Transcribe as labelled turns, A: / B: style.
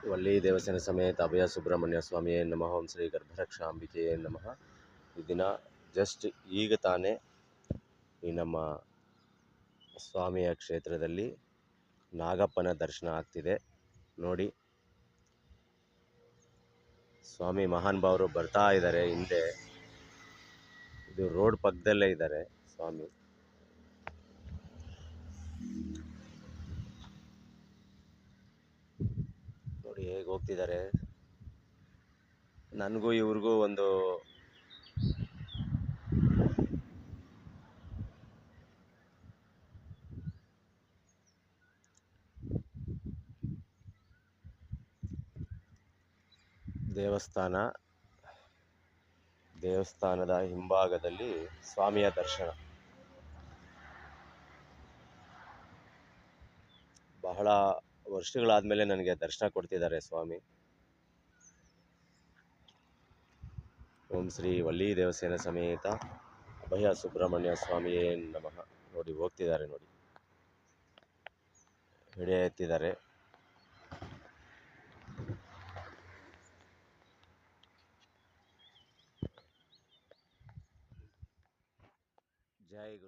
A: ವಲ್ಲಿ ದೇವಸ್ಥಾನ ಸಮೇತ ಅಭಯ ಸುಬ್ರಹ್ಮಣ್ಯ ಸ್ವಾಮಿಯೇ ನಮಃ. ಓಂ ಶ್ರೀ ಗರ್ಭರಕ್ಷಾಂಬಿಕೆಯೇ ನಮಃ. ಈ ದಿನ ಜಸ್ಟ್ ಈಗ ತಾನೇ ಈ ನಮ್ಮ ಸ್ವಾಮಿಯ ಕ್ಷೇತ್ರದಲ್ಲಿ ನಾಗಪ್ಪನ ದರ್ಶನ ಆಗ್ತಿದೆ ನೋಡಿ. ಸ್ವಾಮಿ ಮಹಾನ್ ಭಾವರು ಬರ್ತಾ ಇದ್ದಾರೆ ಹಿಂದೆ. ಇದು ರೋಡ್ ಪಕ್ಕದಲ್ಲೇ ಇದ್ದಾರೆ ಸ್ವಾಮಿ. ನೋಡಿ ಹೇಗೆ ಹೋಗ್ತಿದ್ದಾರೆ. ನನಗೂ ಇವ್ರಿಗೂ ಒಂದು ದೇವಸ್ಥಾನದ ಹಿಂಭಾಗದಲ್ಲಿ ಸ್ವಾಮಿಯ ದರ್ಶನ. ಬಹಳ ವರ್ಷಗಳಾದಮೇಲೆ ನನಗೆ ದರ್ಶನ ಕೊಡ್ತಿದ್ದಾರೆ ಸ್ವಾಮಿ. ಓಂ ಶ್ರೀ ವಲ್ಲಿ ದೇವಸ್ಥಾನ ಸಮೇತ ಅಭಯ ಸುಬ್ರಹ್ಮಣ್ಯ ಸ್ವಾಮಿಯೇ ನಮಃ. ನೋಡಿ ಹೋಗ್ತಿದ್ದಾರೆ ನೋಡಿ, ಹಿಡಿಯ ಎತ್ತಿದ್ದಾರೆ. ಜೈ ಗುರು.